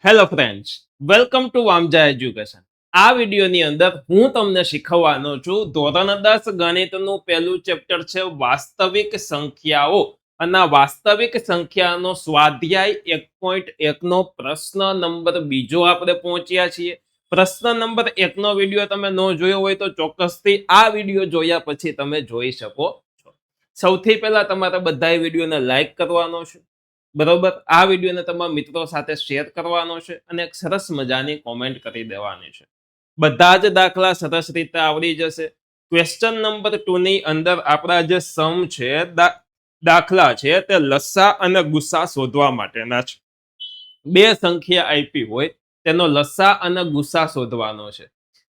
Hello friends, welcome to Vamja education. આ વિડીયોની અંદર હું તમને શીખવવાનો છું ધોરણ 10 ગણિતનું પહેલું ચેપ્ટર છે વાસ્તવિક સંખ્યાઓ. અને આ વાસ્તવિક સંખ્યાનો સ્વાધ્યાય 1.1 નો પ્રશ્ન નંબર બીજો આપણે પહોંચ્યા છીએ. પ્રશ્ન નંબર 1 નો વિડીયો તમે ન જોયો હોય તો ચોક્કસથી આ વિડીયો જોયા પછી તમે જોઈ શકો છો. સૌથી પહેલા તમારે બધા વિડીયોને લાઈક કરવાનો છે, બરોબર. આ વિડીયોને તમારા મિત્રો સાથે શેર કરવાનો છે અને એક સરસ મજાની કોમેન્ટ કરી દેવાની છે. બધા જ દાખલા સરસ રીતે આવડી જશે. ક્વેશ્ચન નંબર 2 ની અંદર આપણા જે સમ છે, દાખલા છે, તે લસા અને ગુસા શોધવા માટેના છે. બે સંખ્યા આપી હોય તેનો લસા અને ગુસા શોધવાનો છે.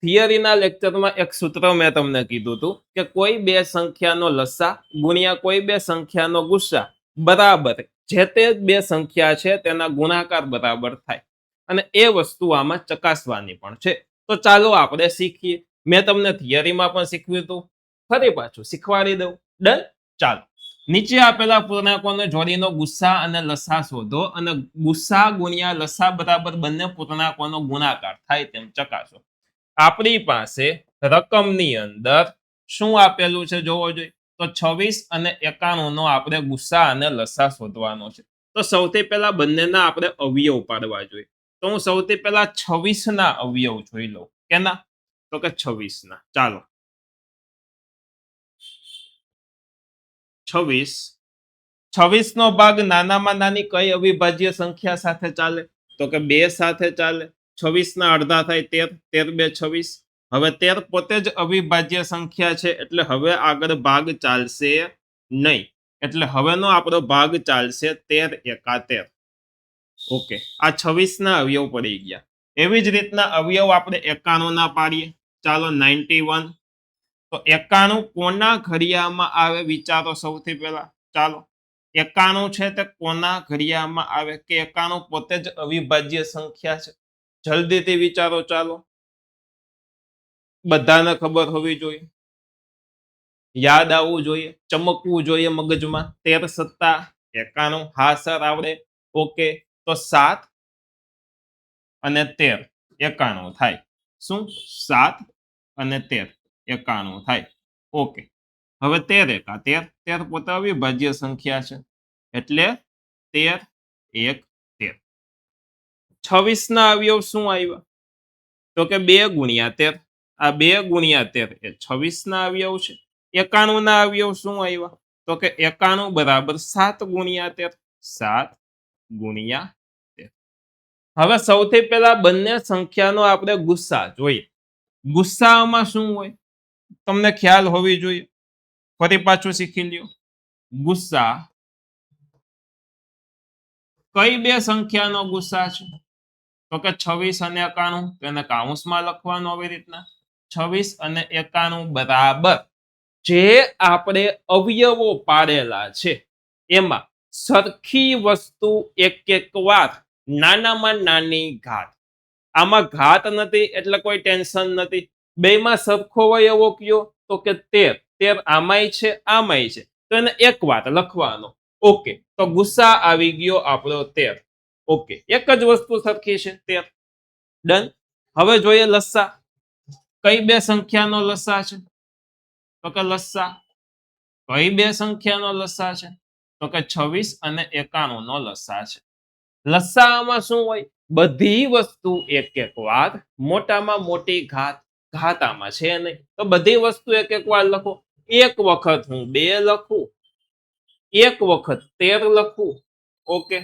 થિયરીના લેક્ચરમાં એક સૂત્ર મેં તમને કીધું હતું કે કોઈ બે સંખ્યાનો લસા ગુણ્યા કોઈ બે સંખ્યાનો ગુસા બરાબર જે તે બે સંખ્યા છે તેના ગુણાકાર બરાબર થાય. અને એ વસ્તુ આમાં ચકાસવાની પણ છે. તો ચાલો આપણે શીખીએ. મેં તમને થિયરીમાં પણ શીખવ્યું હતું, ફરી પાછું શીખવાડી દઉં. ડન. ચાલો, નીચે આપેલા પૂર્ણાંકોને જોડીનો ગુસા અને લસા શોધો અને ગુસા ગુણ્યા લસા બરાબર બંને પૂર્ણાંકોનો ગુણાકાર થાય તેમ ચકાસો. આપણી પાસે રકમની અંદર શું આપેલું છે જોવો જોઈએ. તો 26 અને 91 નો આપણે ગુસા અને લસા શોધવાનો છે. તો સૌથી પહેલા બંનેના આપણે અવયવ પાડવા જોઈએ. તો હું સૌથી પહેલા 26 ના અવયવ જોઈ લઉં. કેના? તો કે 26 ના. ચાલો, 26 નો ભાગ નાનામાં નાની કઈ અવિભાજ્ય સંખ્યા સાથે ચાલે? તો કે 2 સાથે ચાલે. 26 ના અડધા થાય 13, 13 2 26. હવે 13 પોતે જ અવિભાજ્ય સંખ્યા છે એટલે હવે આગળ ભાગ ચાલશે નહીં. એટલે હવેનો આપણો ભાગ ચાલશે 13 71. ઓકે, આ 26 ના અવયવ પડી ગયા. એવી જ રીતના અવયવ આપણે 91 ના પાડીએ. ચાલો, 91. તો 91 કોના ઘડિયામાં આવે વિચારો સૌથી પહેલા. ચાલો, 91 છે તે કોના ઘડિયામાં આવે કે 91 પોતે જ અવિભાજ્ય સંખ્યા છે? જલ્દીથી વિચારો. ચાલો, બધાને ખબર હોવી જોઈએ, યાદ આવવું જોઈએ, ચમકવું જોઈએ મગજમાં. 13 સત્તા 91. હા સર, આવડે. ઓકે, તો 7 અને 13 91 થાય. શું? 7 અને 13 91 થાય. ઓકે, હવે 13 એકા 13. 13 પોતે અવિભાજ્ય સંખ્યા છે એટલે 13 1 13. 26 ના અવયવ શું આવ્યા? તો કે 2 ગુણ્યા 13. આ 2 ગુણ્યા 13 એ 26 ના અવયવ છે. 91 ના અવયવ શું આવ્યા? તો કે 91 બરાબર 7 ગુણ્યા 13. 7 ગુણ્યા 13. હવે સૌથી પહેલા બંને સંખ્યાનો આપણે ગુસ્સા જોઈએ. ગુસ્સામાં શું હોય તમને ખ્યાલ હોવી જોઈએ. ફરી પાછું શીખી લ્યો. ગુસ્સા કઈ બે સંખ્યાનો ગુસ્સા છે? તો કે 26 અને 91. તેને કાઉન્સમાં લખવાનું આવી રીતના. 26 અને 91 બરાબર જે આપણે અવયવો પાડેલા છે એમાં સરખી વસ્તુ એક એક વાર નાનામાં નાની ઘાત. આમાં ઘાત નથી એટલે કોઈ ટેન્શન નથી. બેમાં સરખો હોય એવો કયો? તો કે 13. 13 આમાંય છે આમાંય છે તો એને એક વાર લખવાનો. ઓકે, તો ગુસ્સા આવી ગયો આપણો 13. ઓકે, એક જ વસ્તુ સરખી છે 13. ડન. હવે જોઈએ લસા. કઈ બે સંખ્યાનો લસા છે? તો કે લસા કઈ બે સંખ્યાનો લસા છે? તો કે 26 અને 91 નો લસા છે. લસામાં શું હોય? બધી વસ્તુ એક એક વાર મોટામાં મોટી ઘાત. ઘાતામાં છે નહીં તો બધી વસ્તુ એક એક વાર લખો. એક વખત હું 2 લખું, એક વખત 13 લખું. ઓકે,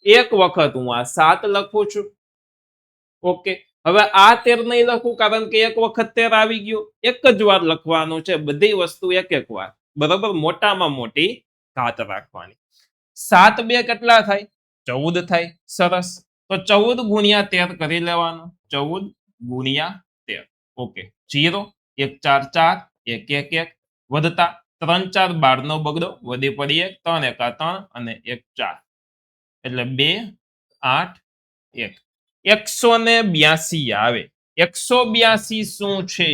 એક વખત હું આ 7 લખું છું. ઓકે, હવે આ 13 નહીં લખું કારણ કે એક વખત 13 આવી ગયો. એક જ વાર લખવાનું છે બધી વસ્તુ એક એક વાર. બરાબર, મોટામાં મોટી ઘાત રાખવાની. 7 2 કેટલા થાય? 14 થાય. સરસ. તો 14 ગુણ્યા 13 કરી લેવાનું. 14 ગુણ્યા 13. ઓકે, 0 1 4 4 1 1 1 વધતા 3 4 12 નો બગડો વધી પડી 1 3 એકા 3 અને 1 4 એટલે 2 8 1 182 આવે. 182 શું છે?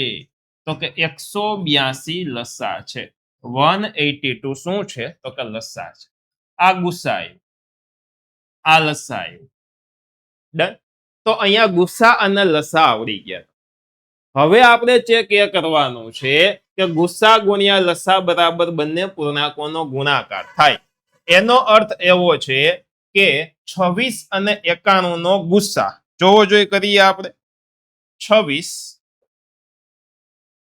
તો કે 182 લસા છે. 182 શું છે? તો કે લસા છે. આ ગુસા આવ્યું, આ લસા આવ્યું. ડન. તો અહીંયા ગુસ્સા અને લસા આવડી ગયા. હવે આપણે ચેક એ કરવાનું છે કે ગુસ્સા ગુણ્યા લસા બરાબર બંને પૂર્ણાંકોનો ગુણાકાર થાય. એનો અર્થ એવો છે કે 26 અને 91 નો ગુસ્સા જોવો જોઈએ કરીએ આપણે. 26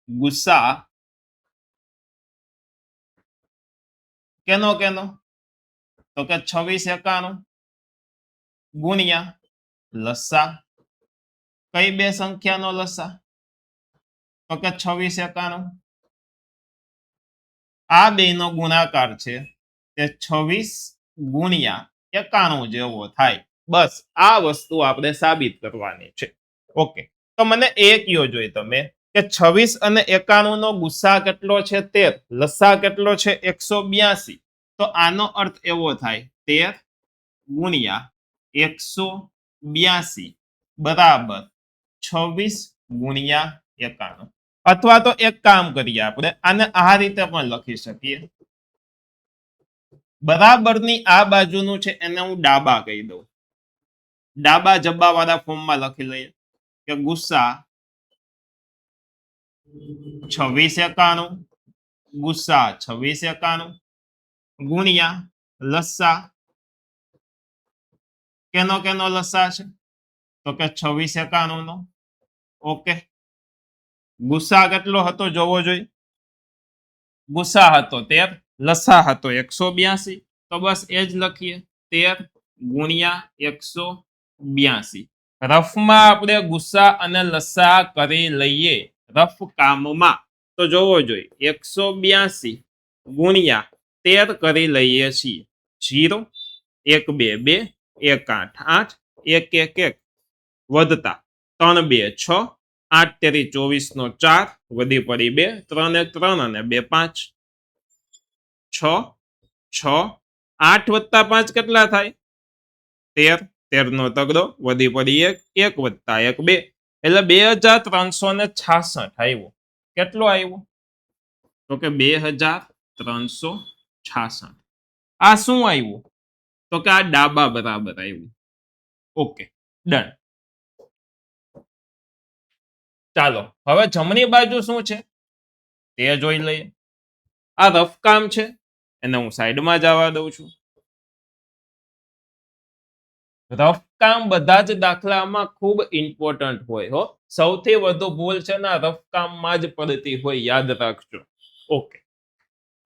ગુસ્સા કેનો કેનો તો કે 26 91 ગુણ્યા લસા કઈ બે સંખ્યાનો લસા તો કે 26 91 આ બે નો ગુણાકાર છે તે 26 ગુણ્યા 91 જેવો થાય. બસ આ વસ્તુ આપણે સાબિત કરવાની છે. ઓકે, તો મને એ કયો જોઈએ તમે કે 26 અને 91 નો ગુસ્સા કેટલો છે 13, લસા કેટલો છે 182. તો આનો અર્થ એવો થાય 13 ગુણ્યા 182 બરાબર 26 ગુણ્યા 91. અથવા તો એક કામ કરીએ આપણે આને આ રીતે પણ લખી શકીએ. બરાબરની આ બાજુનું છે એને હું ડાબા કહી દઉં. ડાબા જબ્બા વાળા ફોર્મમાં લખી લઈએ કે ગુસ્સા 26 91 ગુસ્સા 26 91 ગુણ્યા લસા કેનો કેનો લસા છે તો કે 26 91 નો. ઓકે, ગુસ્સા કેટલો હતો જોવો જોઈએ. ગુસ્સા હતો 13, લસા હતો 182. તો બસ એ જ લખીએ 13 ગુણ્યા 182. રફમાં આપણે ગુસ્સા અને લસા કરી લઈએ રફ કામમાં. તો જોવો જોઈએ 182 ગુણ્યા 13 કરી લઈએ છીએ. 0 1 2 2 1 8 8 1 1 1 વધતા 3 2 6 8 તેરી 24 નો 4 વધી પડી 2 3 1 3 અને 2 5 6 6 8 વત્તા 5 કેટલા થાય 13 13 નો તગડો વધી પડી 1 1 વત્તા 1 2 એટલે 2366 આવ્યો. કેટલો આવ્યો તો કે 2366. આ શું આવ્યું તો કે આ ડાબા બરાબર આવ્યું. Okay, done. ચાલો હવે જમણી બાજુ શું છે તે જોઈ લઈએ. આ રફ કામ છે એને હું સાઈડમાં જવા દઉં છું. રફ કામ બધા જ દાખલામાં ખૂબ ઇમ્પોર્ટન્ટ હોય હો. સૌથી વધુ ભૂલ છે ને રફ કામમાં જ પડતી હોય, યાદ રાખજો. ઓકે,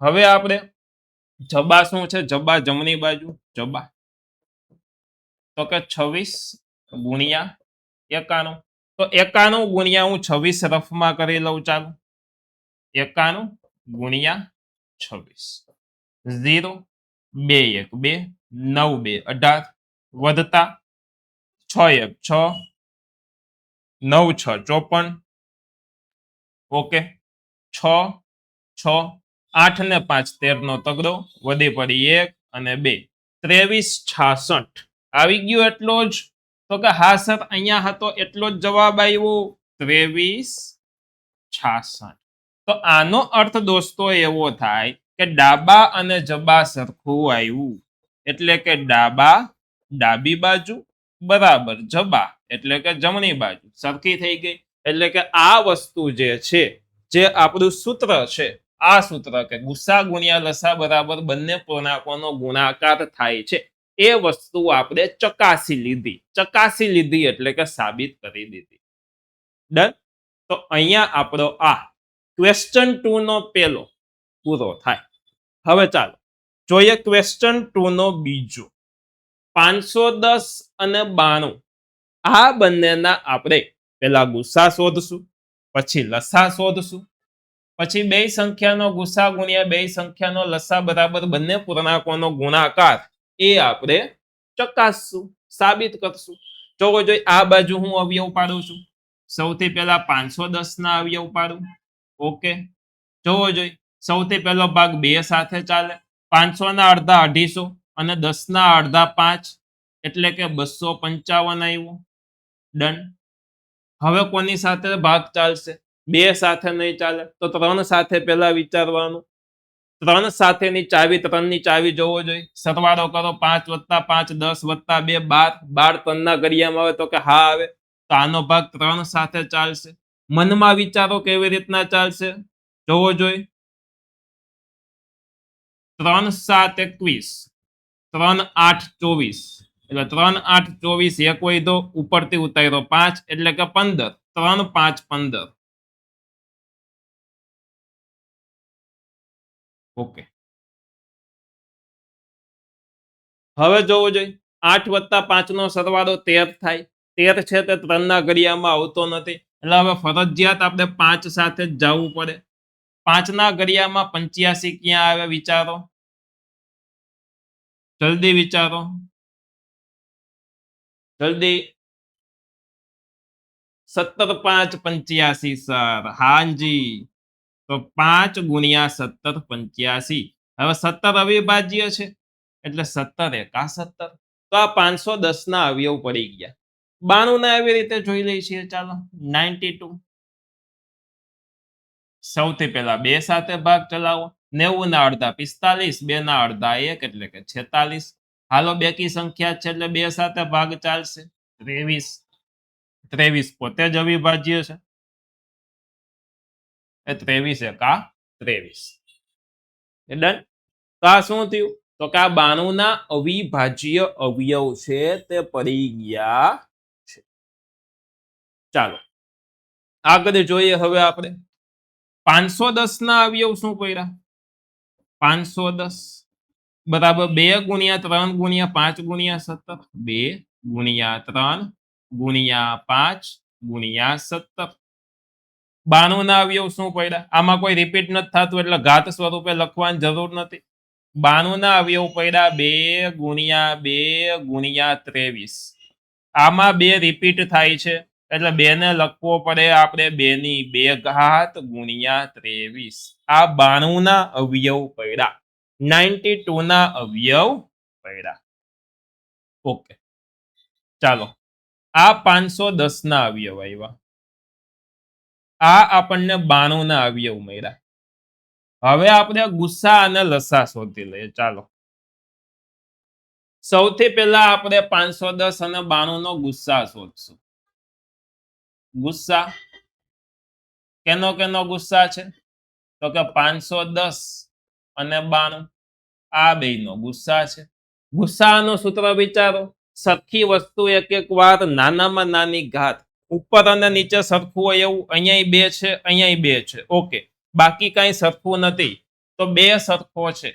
હવે આપણે જબા શું છે જબા જમણી બાજુ જબા તો કે 26 ગુણ્યા 91. તો 91 ગુણ્યા હું 26 રફમાં કરી લઉં. ચાલો 91 ગુણ્યા 26 0 2 1 2 9 2 18 વધતા 6 1 6 9 6 54. ઓકે, 6 6 8 ને 5 13 નો તગડો વધી પડી 1 અને 2 23 66 આવી ગયો. એટલો જ તો કે હા સર અહીંયા હતો એટલો જ જવાબ આવ્યો 23 66. તો આનો અર્થ દોસ્તો એવો થાય કે ડાબા અને જબા સરખું આવ્યું. એટલે કે ડાબા ડાબી બાજુ બરાબર જબા એટલે કે જમણી બાજુ સરખી થઈ ગઈ. એટલે કે આ વસ્તુ જે છે જે આપણું સૂત્ર છે આ સૂત્ર કે ગુસ્સા ગુણ્યા લસા બરાબર બંને પૂર્ણાંકોનો ગુણાકાર થાય છે એ વસ્તુ આપણે ચકાસી લીધી એટલે કે સાબિત કરી દીધી. ડન. તો અહીંયા આપણો આ ક્વેશ્ચન 2 નો પેલો પૂરો થાય. હવે ચાલો જોઈએ ક્વેશ્ચન 2 નો બીજો. 510 અને 92 આ બંનેના આપણે પેલા ગુસ્સા શોધશું, પછી લસા શોધશું, પછી બે સંખ્યાનો ગુસ્સા ગુણ્યા બે સંખ્યાનો લસા બરાબર બંને પૂર્ણાંકોનો ગુણાકાર એ આપણે ચકાસશું, સાબિત કરશું. જોવો જોઈએ આ બાજુ હું અવયવ પાડું છું. સૌથી પહેલા 510 ના અવયવ પાડું. ઓકે, જોવો જોઈએ સૌથી પહેલો ભાગ 2 સાથે ચાલે. 500 ના અડધા 250 અને 10 ના અડધા 5 એટલે કે 255 આવ્યું. ડન. હવે કોની સાથે ભાગ ચાલશે 2 સાથે નહીં ચાલે તો 3 સાથે પહેલા વિચારવાનું. ત્રણ સાથેની ચાવી, ત્રણની ચાવી જોવો જોઈએ. સરવાળો કરો 5 + 5 10 + 2 12. 12 ત્રણના ઘડિયામાં આવે તો કે હા આવે. તો આનો ભાગ 3 સાથે ચાલશે. મનમાં વિચારો કેવી રીતના ચાલશે જોવો જોઈએ. 3 7 21, 3 8 24, એટલે 3 8 24 એક વધ્યો, ઉપરથી ઉતાર્યો 5 એટલે કે 15. 3 5 15. ઓકે, હવે જોવું જોઈએ. 8 + 5 નો સરવાળો 13 થાય. 13 છે તે 3 ના ઘડિયામાં આવતો નથી, એટલે હવે ફરજિયાત આપણે 5 સાથે જ જવું પડે. 5 ના ઘડિયામાં 85 ક્યાં આવે વિચારો, જલ્દી વિચારો, જલ્દી. 17 5 85 સર, હાજી. તો 5 × 17 85. હવે 17 અવિભાજ્ય છે એટલે 17 એકા 17. તો આ 510 ના અવયવ પડી ગયા. 92 ના એવી રીતે જોઈ લઈએ છીએ. ચાલો 92. સૌથી પહેલા 2 સાથે ભાગ ચલાવો. 90 ના અડધા 45, 2 ના અડધા 1 એટલે કે 46. હાલો બેકી સંખ્યા છે એટલે 2 સાથે ભાગ ચાલશે. 23. 23 પોતે જ અવિભાજ્ય છે. 23 એકા 23. ડન. તો આ શું થયું? તો કે આ 92 ના અવિભાજ્ય અવયવ છે તે પડી ગયા છે. ચાલો આગળ જોઈએ. હવે આપણે 510 ના અવયવ શું પડ્યા? 510 બરાબર 2 × 3 × 5 × 17. 2 × 3 × 5 × 17. 92 ના અવયવ શું પડ્યા? આમાં કોઈ રિપીટ નથી થતું એટલે ઘાત સ્વરૂપે લખવાની જરૂર નથી. 92 ના અવયવ પડ્યા 2 × 2 × 23. આમાં 2 રિપીટ થાય છે એટલે 2 ને લખવો પડે આપણે 2 ની 2 ઘાત × 23. આ 92 ના અવયવ પડ્યા. 92 ના અવયવ પડ્યા. ઓકે, ચાલો આ 510 ના અવયવ આવ્યા. આ આપણને 92 ના અવયવ મળ્યા. હવે આપણે ગુસ્સા અને લસા શોધી લઈએ. ચાલો સૌથી પહેલા આપણે 510 અને 92 નો ગુસ્સા શોધશું. ગુસ્સા કેનો કેનો ગુસ્સા છે? તો કે 510 અને 92 આ બેયનો ગુસ્સા છે. ગુસ્સાનું સૂત્ર વિચારો. સરખી વસ્તુ એક એક વાર નાનામાં નાની ઘાત ઉપર અને નીચે સરખું હોય એવું. અહીંયા 2 છે, અહીંયા 2 છે. ઓકે, બાકી કઈ સરખું નથી તો 2 સરખો છે.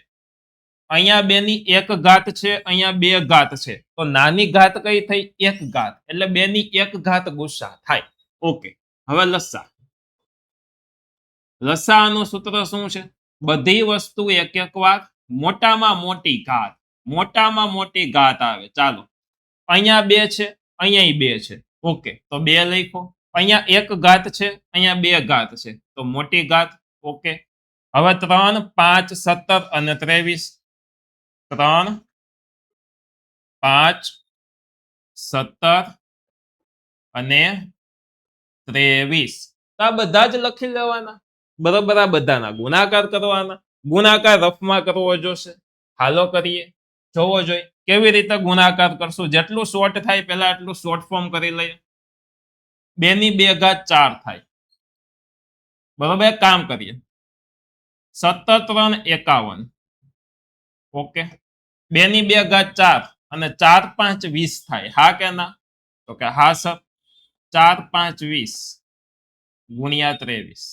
અહીંયા 2 ની 1 ઘાત છે, અહીંયા 2 ઘાત છે. તો નાની ઘાત કઈ થઈ? 1 ઘાત. એટલે 2 ની 1 ઘાત ગુસ્સા થાય. ઓકે, હવે લસા. લસાઅનું સૂત્ર શું છે? બધી વસ્તુ એક એક વાર મોટામાં મોટી ઘાત. મોટામાં મોટી ઘાત આવે. ચાલો અહીંયા 2 છે, અહીંયા 2 છે. ઓકે, તો 2 લખો. અહીંયા 1 ઘાત છે, અહીંયા 2 ઘાત છે, તો મોટી ઘાત. ઓકે, હવે 3 5 17 અને 23. 3 5 17 અને 23. તો આ બધા જ લખી લેવાના. બરોબર, આ બધાના ગુણાકાર કરવાના. ગુણાકાર રફમાં કરવો જોશે. હાલો કરીએ, જોવો જોઈએ કેવી રીતે ગુણાકાર કરશું. જેટલું શોર્ટ થાય પહેલા એટલું શોર્ટ ફોર્મ કરી લઈએ. 2 ની 2 ઘાત 4 થાય. બરોબર, એક કામ કરીએ. 17 3 51. ઓકે, 2 ની 2 ઘાત 4 અને 4 5 20 થાય. હા કે ના? તો કે હા સર. 4 5 20 ગુણ્યા 23.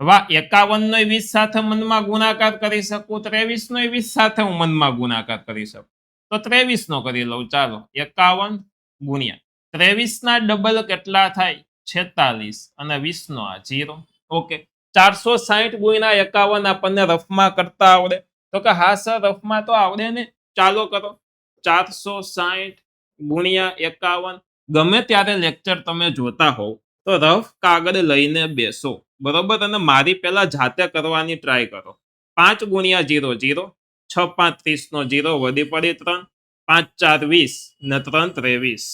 હવે 51 નો 20 સાથે મનમાં ગુણાકાર કરી શકું. 23 નો 20 સાથે હું મનમાં ગુણાકાર કરી શકું. તો 23 નો કરી લઉં. ચાલો 51 ગુણ્યા 23 ના ડબલ કેટલા થાય? 46 અને 20 નો આ 0. ઓકે, 460 ગુણ્યા 51 આપણને રફમાં કરતા આવડે? તો કે હા સર રફમાં તો આવડે ને. ચાલો કરો. 460 ગુણ્યા 51. ગમે ત્યારે લેક્ચર તમે જોતા હોવ તો રફ કાગળ લઈને બેસો. બરોબર, અને મારી પહેલા જાતે કરવાની ટ્રાય કરો. 5 ગુણ્યા 0 0. 6 5 30 નો 0 વધી પડી 3. 5 4 20 ને 3 23.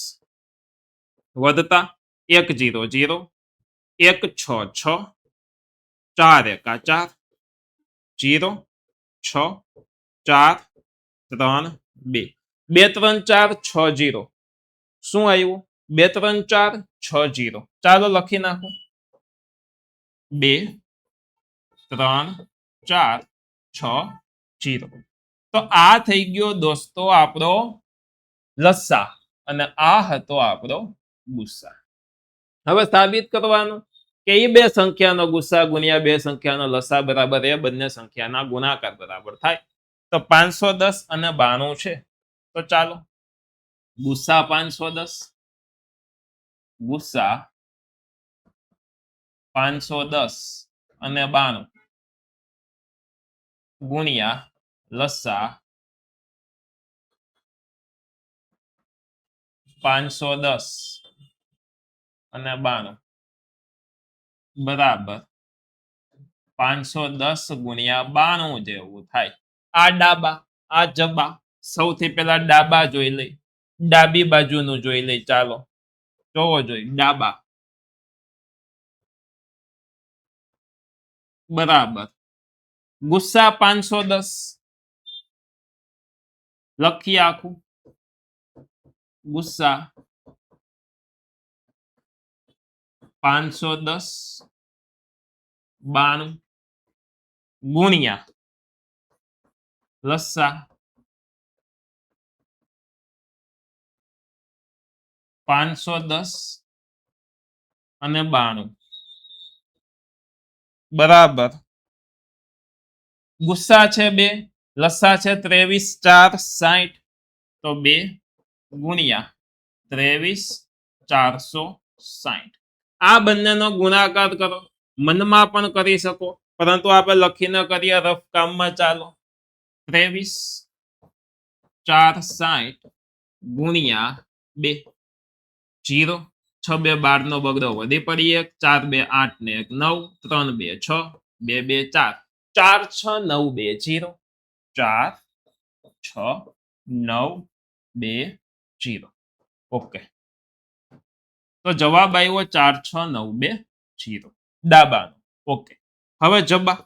વધતા 1 0 0. 1 6 6. 4 એકા 4. 0 6 4 3 2 2 3 4 6 0 શું આવ્યું 2 3 4 6 0 ચાલો લખી નાખો 2 3 4 6 0 તો આ થઈ ગયો દોસ્તો આપણો લસા અને આ હતો આપણો ગુસ્સા હવે સાબિત કરવાનું કે એ બે સંખ્યાનો ગુસ્સા ગુણ્યા બે સંખ્યાનો લસા બરાબર એ બંને સંખ્યાના ગુણાકાર બરાબર થાય તો 510 અને 92 છે તો ચાલો ગુસ્સા 510 ગુસ્સા 510 અને 92 ગુણ્યા લસા 510 અને 92 બરાબર 510 ગુણ્યા 92 જેવું થાય આ ડાબા આ જબા સૌથી પહેલા ડાબા જોઈ લઈ ડાબી બાજુનું જોઈ લઈ ચાલો જોવો જોઈ ડાબા બરાબર ગુસ્સા 510 લખી આખું ગુસ્સા 510 92 ગુણ્યા લસા 510 અને 92 બરાબર ગુસ્સા છે 2 લસા છે 23 4 60 તો 2 ગુણ્યા 23 460 આ બંનેનો ગુણાકાર કરો મનમાં પણ કરી શકો પરંતુ આપણે લખીને કરીએ રફ કામમાં ચાલો 23 460 ગુણ્યા 2 0 6 2 12 નો બગડો વધી પડી 1 4 2 8 ને 1 9 3 2 6 2 2 4 4 6 9 2 0 4 6 9 2 0 ઓકે તો જવાબ આવ્યો 4 6 9 2 0 ડાબાનો ઓકે હવે જબા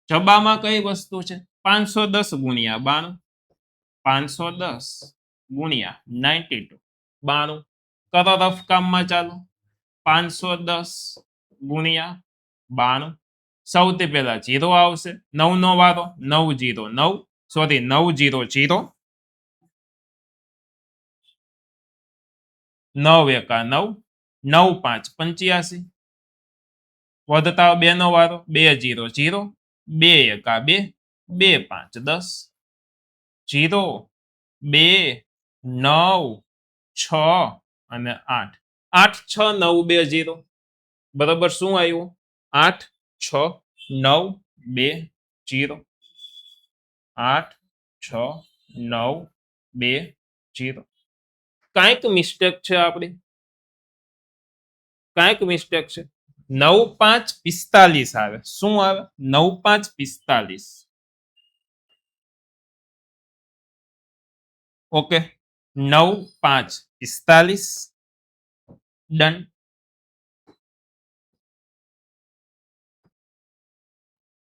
જબામાં કઈ વસ્તુ છે 510 ગુણ્યા 92 510 ગુણ્યા 92 92 કરો રફ કામમાં ચાલો 510 ગુણ્યા 92 સૌથી પહેલા 0 આવશે 9 નો વારો 9 0 9 સોરી 9 0 0 9 એકા 9 9 5 85 વધતા 2 નો વારો 2 0 0 2 એકા 2 2 5 10 0 2 9 6 અને 8 8 6 9 2 0 બરાબર શું આવ્યું 8 6 9 2 0 8 6 9 2 0 કાંઈક મિસ્ટેક છે આપણી કાંઈક મિસ્ટેક છે 9 5 45 આવે શું આવે 9 5 45 ઓકે 9 5 45 ડન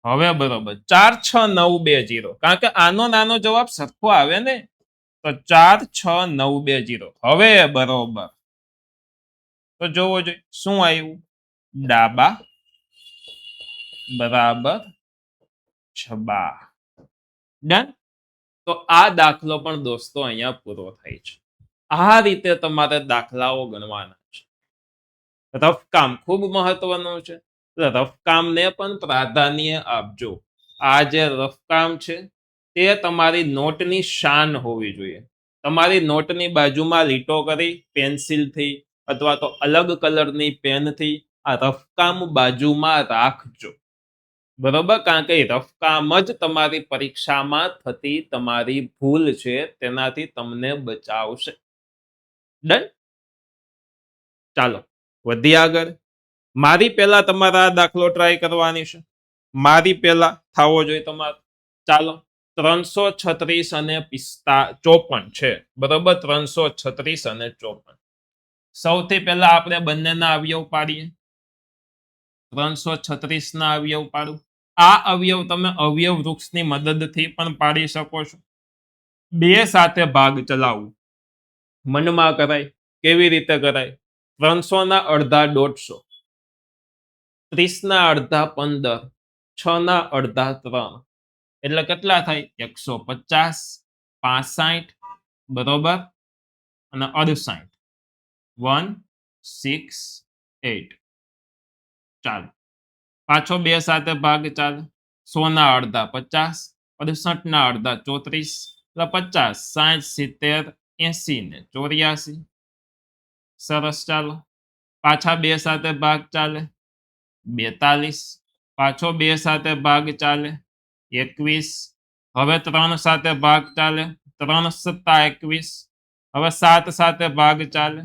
હવે બરોબર 4 6 9 2 0 કારણ કે આનો નાનો જવાબ સરખો આવે ને તો 4 6 9 2 0 હવે બરોબર તો જોવો જોઈએ શું આવ્યું ડાબા બરાબર છબા ડન તો આ દાખલો પણ દોસ્તો અહીંયા પૂરો થાય છે આ રીતે તમારે દાખલાઓ ગણવાના છે રફકામ ખૂબ મહત્વનું છે રફકામને પણ પ્રાધાન્ય આપજો આ જે રફકામ છે તે તમારી નોટની શાન હોવી જોઈએ તમારી નોટની બાજુમાં લીટો કરી પેન્સિલથી અથવા તો અલગ કલરની પેનથી આ રફકામ બાજુમાં રાખજો બરોબર કારણ કે રફકામ જ તમારી પરીક્ષામાં થતી તમારી ભૂલ છે તેનાથી તમને બચાવશે ડન ચાલો વધી આગળ મારી પહેલા તમારા આ દાખલો ટ્રાય કરવાની છે મારી પહેલા થવો જોઈએ તમારે ચાલો 336 અને 54 છે બરોબર 336 અને 54 સૌથી પહેલા આપણે બંનેના અવયવ પાડીએ 336 ના અવયવ પાડું. આ અવયવ તમે અવયવ વૃક્ષની મદદથી પણ પાડી શકો છો. 2 સાથે ભાગ ચલાવવું મનમાં કરાય. કેવી રીતે કરાય? 300 ના અડધા 150, 30 ના અડધા 15, 6 ના અડધા 3 એટલે કેટલા થાય? 150, 65 બરોબર અને 68, 168. ચાલો પાછો 2 સાથે ભાગ ચાલે. 100 ના અડધા 50, 68 ના અડધા 34 એટલે 50, 60, 70, 80 ને 84. સરસ. ચાલો પાછા 2 સાથે ભાગ ચાલે. 42. પાછો 2 સાથે ભાગ ચાલે. 21. હવે 3 સાથે ભાગ ચાલે. 3 સત્તા 21. હવે 7 સાથે ભાગ ચાલે.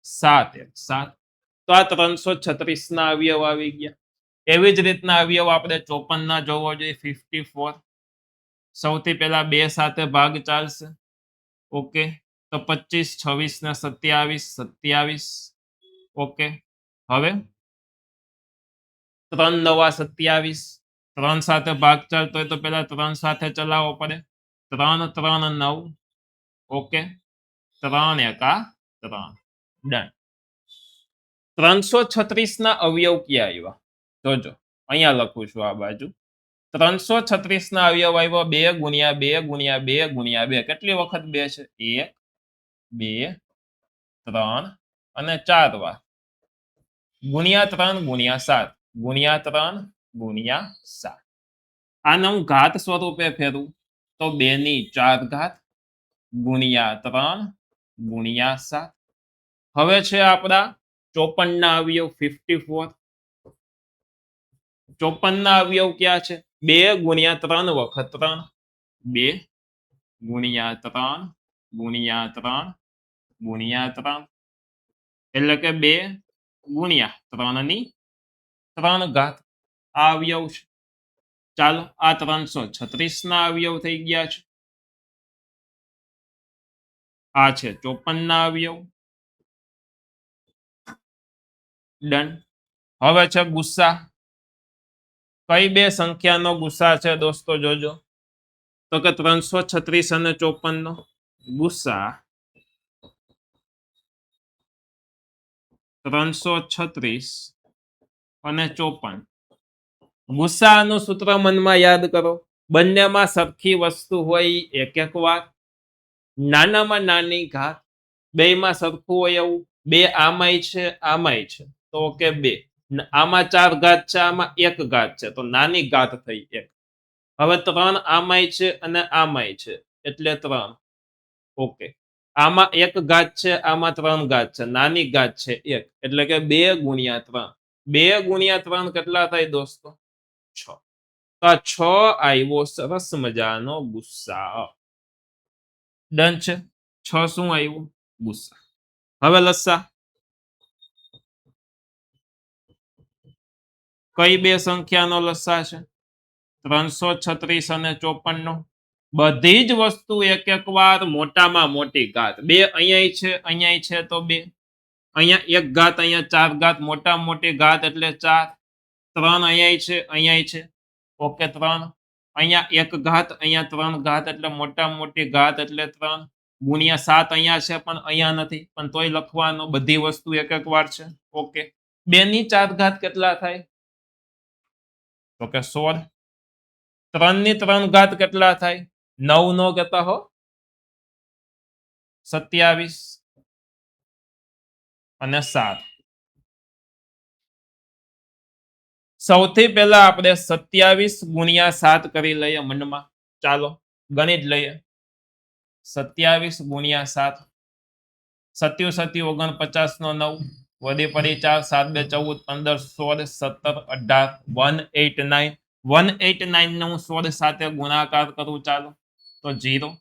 7 1 7. તો આ 336 ના અવયવ આવી ગયા. એવી જ રીતના અવયવ આપણે 54 ના જોવો જોઈએ. 54. સૌથી પહેલા 2 સાથે ભાગ ચાલશે. ઓકે, તો 25, 26 ને 27, 27. ઓકે, હવે 3 નવા 27. 3 સાથે ભાગ ચાલતો હોય તો પહેલા 3 સાથે ચલાવવો પડે. 3 3 9. ઓકે, 3 એકા 3. ડન. 336 ના અવયવ ક્યાં આવ્યા? જોજો અહીંયા લખું છું આ બાજુ. 336 ના અવયવ આવ્યો 2 ગુણ્યા 2 ગુણ્યા 2 ગુણ્યા 2. કેટલી વખત 2 છે? 1 2 3 અને 4 વાર ગુણ્યા 3 ગુણ્યા 7 ગુણ્યા 3 ગુણ્યા 7. આને હું ઘાત સ્વરૂપે ફેરવું તો 2 ની 4 ઘાત ગુણ્યા 3 ગુણ્યા 7. હવે છે આપણા 54 ના અવયવ 54. 54 ના અવયવ ક્યાં છે? 2 ગુણ્યા 3 વખત 3. 2 ગુણ્યા 3 ગુણ્યા 3 ગુણ્યા 3 એટલે કે 2 ગુણ્યા 3 ની 3 ઘાત. આ અવયવ છે. ચાલો આ 336 ના અવયવ થઈ ગયા છે. આ છે 54 ના અવયવ. ડન. હવે છે ગુસ્સા. કઈ બે સંખ્યાનો ગુસ્સા છે દોસ્તો? જોજો તો કે 336 અને 54 નો ગુસ્સા 336 અને 54. ગુસ્સાનું સૂત્ર મનમાં યાદ કરો. બંનેમાં સરખી વસ્તુ હોય એક એક વાર. નાનામાં નાની ઘાત. બેયમાં સરખું હોય એવું. 2 આમાંય છે આમાંય છે તો કે 2. આમાં 4 ઘાત છે આમાં 1 ઘાત છે તો નાની ઘાત થઈ 1. હવે 3 આમાંય છે અને આમાંય છે એટલે 3. ઓકે, આમાં 1 ઘાત છે આમાં 3 ઘાત છે નાની ઘાત છે 1 એટલે કે 2 ગુણ્યા 3. 2 ગુણ્યા 3 કેટલા થાય દોસ્તો? 6. તો આ 6 આવ્યો સરસ મજાનો ગુસ્સા. ડન છે. 6 શું આવ્યું? ગુસ્સા. હવે લસ્સા. કઈ બે સંખ્યાનો લસ્સા છે? 336 અને 54 નો. બધી જ વસ્તુ એક એક વાર મોટામાં મોટી ઘાત. 2 અહીંયા છે અહીંયા છે તો 2. અહીંયા 1 ઘાત અહીંયા 4 ઘાત મોટામાં મોટી ઘાત એટલે 4. 3 અહીંયા છે અહીંયા છે. ઓકે 3. અહીંયા 1 ઘાત અહીંયા 3 ઘાત એટલે મોટામાં મોટી ઘાત એટલે 3. ગુણ્યા 7 અહીંયા છે પણ અહીંયા નથી પણ તોય લખવાનો. બધી વસ્તુ એક એક વાર છે. ઓકે, 2 ની 4 ઘાત કેટલા થાય? તો કે 16. 3 ની 3 ઘાત કેટલા થાય? 9 નો કહેતા હો. 27 અને 7. સૌથી પહેલા આપણે 27 ગુણ્યા 7 કરી લઈએ મનમાં. ચાલો ગણિત લઈએ. 27 ગુણ્યા 7. 7 7 49 નો 9 વધી પડી 4 7 2 14 15 16 17 18 189 ને હું 16 સાથે ગુણાકાર કરું. ચાલો તો 0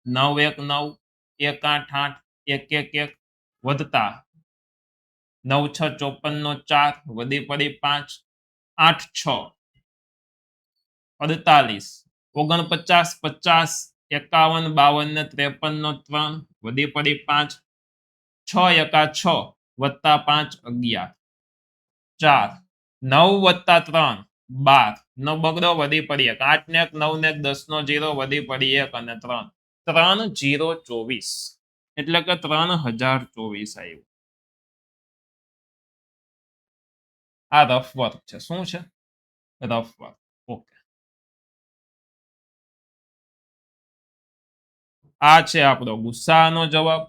9 1 9 1 8 8 1 1 1 વધતા 9 6 54 નો 4 વધી પડી 5 8 6 48 49 50 51 52 ને 53 નો 3 વધી પડી 5 6 એકા 6 વત્તા 5 11 4 9 વત્તા 3 12 નો બગડો વધી પડી 1 8 ને 1 9 ને 10 નો 0 વધી પડી 1 અને 3 3 0 24 એટલે કે 3024 આવ્યું. આ રફ વર્ક છે. શું છે? Rough work. ઓકે, આ છે આપણો ગુસ્સાનો જવાબ.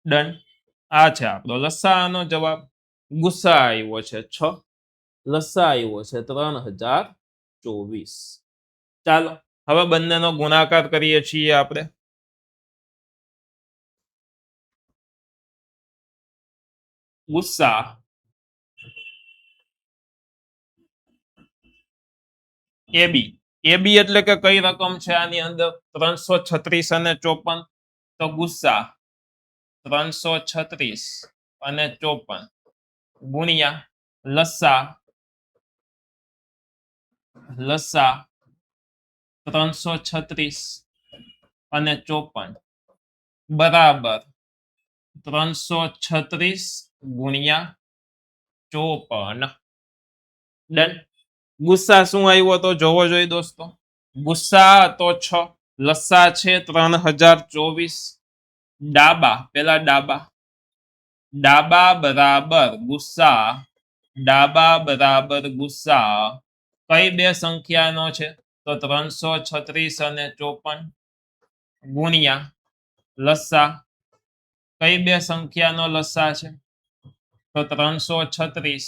ડન. આ છે આપણો લસાઅનો જવાબ. ગુસ્સા આવ્યો છે 6, લસા આવ્યો છે 3024. ચાલો હવે બંનેનો ગુણાકાર કરીએ છીએ આપણે. ગુસ્સા એબી. એબી એટલે કે કઈ રકમ છે આની અંદર? 336 અને 54. તો ગુસ્સા 336 અને 54 ગુણ્યા લસા 336 અને 54 બરાબર 336 ગુણ્યા 54. ડન. ગુસ્સા શું આવ્યો તો જોવો જોઈએ દોસ્તો. ગુસ્સા તો 6, લસા છે 3024. ડાબા પેલા ડાબા બરાબર ગુસ્સા. ડાબા બરાબર ગુસ્સા કઈ બે સંખ્યાનો છે? તો 336 અને 54 ગુણ્યા લસા. કઈ બે સંખ્યાનો લસા છે? તો 336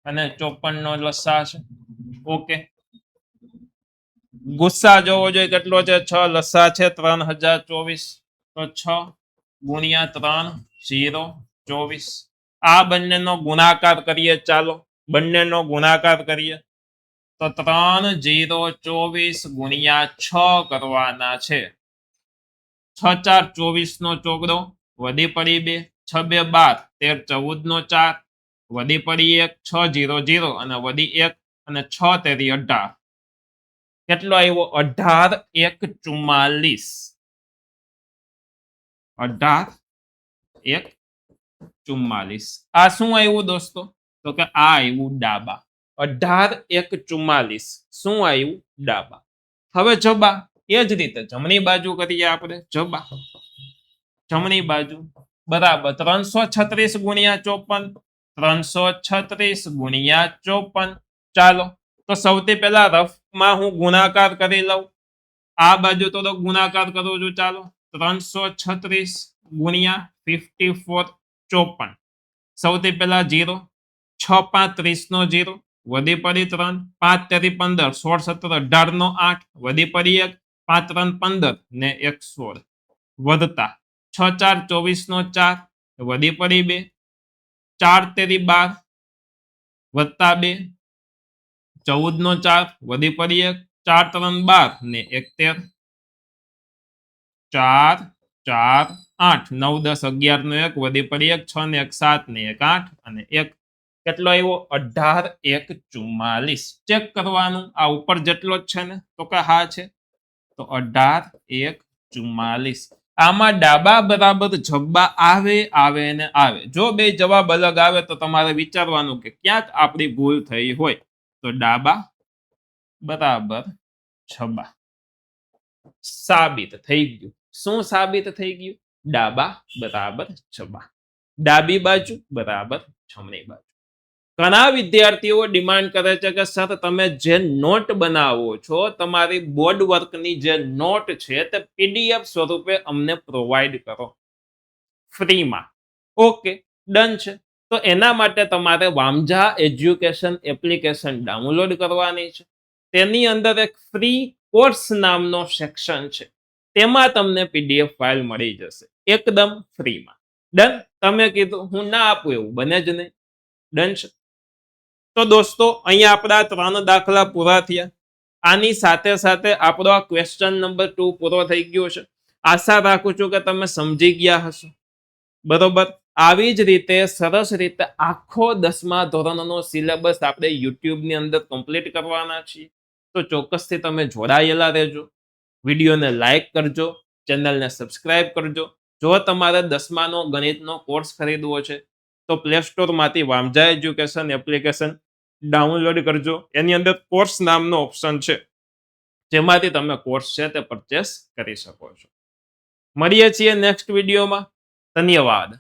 અને 54 નો લસા છે. ઓકે, ગુસ્સા જોવો જોઈએ કેટલો છે? 6, લસા છે 3024. તો 6 ગુણ્યા 3 0 24. આ બંનેનો ગુણાકાર કરીએ. ચાલો બંનેનો ગુણાકાર કરીએ તો 3 0 24 ગુણ્યા 6 કરવાના છે. 6 4 24 નો ચોગડો વધી પડી 2, 6 2 12 13 14 નો 4 વધી પડી 1, 6 0 0 અને વધી 1 અને 6 તેરી 18. કેટલો આવ્યો? 18 1 44. 18 1 44. આ શું આવ્યું દોસ્તો? તો કે આ આવ્યું ડાબા. 18 1 44 શું આવ્યું? ડાબા. હવે જબા એ જ રીતે જમણી બાજુ કરીએ આપણે. જબા જમણી બાજુ બરાબર 336 ગુણ્યા 54. 336 ગુણ્યા 54. ચાલો તો સૌથી પહેલા રફમાં હું ગુણાકાર કરી લઉં. આ બાજુ તો ગુણાકાર કરું છું. ચાલો 336 ગુણ્યા 54 54. સૌથી પહેલા 0, 6 5 30 નો 0 વધી પડી 3, 5 તેરી 15 16 17 18 નો 8 વધી પડી 1, 5 3 15 ને 1 16 વધતા 6 4 24 નો 4 વધી પડી 2, 4 તેરી 12 વધતા 2, 14 નો 4 વધી પડી 1, 4 3 12 ને 1 13, 4 4 8 9 10 11 નો 1 વધી પડી 1, 6 ને 1 7 ને 1 8 અને 1 કેટલો આવ્યો? 18 1 44. ચેક કરવાનું આ ઉપર જેટલો જ છે ને? તો કે હા છે. તો 18 1 44. આમાં ડાબા બરાબર જબ્બા આવે ને આવે. જો બે જવાબ અલગ આવે તો તમારે વિચારવાનું કે ક્યાંક આપણી ભૂલ થઈ હોય. તો ડાબા બરાબર છબા સાબિત થઈ ગયું. શું સાબિત થઈ ગયું? ડાબા બરાબર છબા. ડાબી બાજુ બરાબર જમણી બાજુ. ઘણા વિદ્યાર્થીઓ ડિમાન્ડ કરે છે કે સર તમે જે નોટ બનાવો છો તમારી બોર્ડ વર્કની જે નોટ છે તે પીડીએફ સ્વરૂપે અમને પ્રોવાઈડ કરો ફ્રીમાં. ઓકે, ડન છે. તો એના માટે તમારે વામજા એજ્યુકેશન એપ્લિકેશન ડાઉનલોડ કરવાની છે. તેની અંદર એક ફ્રી કોર્સ નામનો સેક્શન છે. તેમાં તમને પીડીએફ ફાઇલ મળી જશે એકદમ ફ્રીમાં. ડન. તમે કીધું હું ના આપું એવું બને જ નહીં. ડન છે. તો દોસ્તો અહીંયા આપણા 3 દાખલા પૂરા થયા. આની સાથે સાથે આપણો આ ક્વેશ્ચન નંબર 2 પૂરો થઈ ગયો છે. આશા રાખું છું કે તમે સમજી ગયા હશો. બરોબર. આવી જ રીતે સરસ રીતે આખો 10મા ધોરણનો સિલેબસ આપણે યુટ્યુબની અંદર કમ્પ્લીટ કરવાના છીએ. તો ચોક્કસથી તમે જોડાયેલા રહેજો. વિડીયોને લાઈક કરજો, ચેનલને સબસ્ક્રાઇબ કરજો. જો તમારે 10માનો ગણિતનો કોર્સ ખરીદવો છે તો પ્લે સ્ટોરમાંથી વામજા એજ્યુકેશન એપ્લિકેશન ડાઉનલોડ કરજો. એની અંદર કોર્સ નામનો ઓપ્શન છે, જેમાંથી તમે કોર્સ છે તે પરચેસ કરી શકો છો. મળીએ છીએ નેક્સ્ટ વિડીયોમાં. ધન્યવાદ.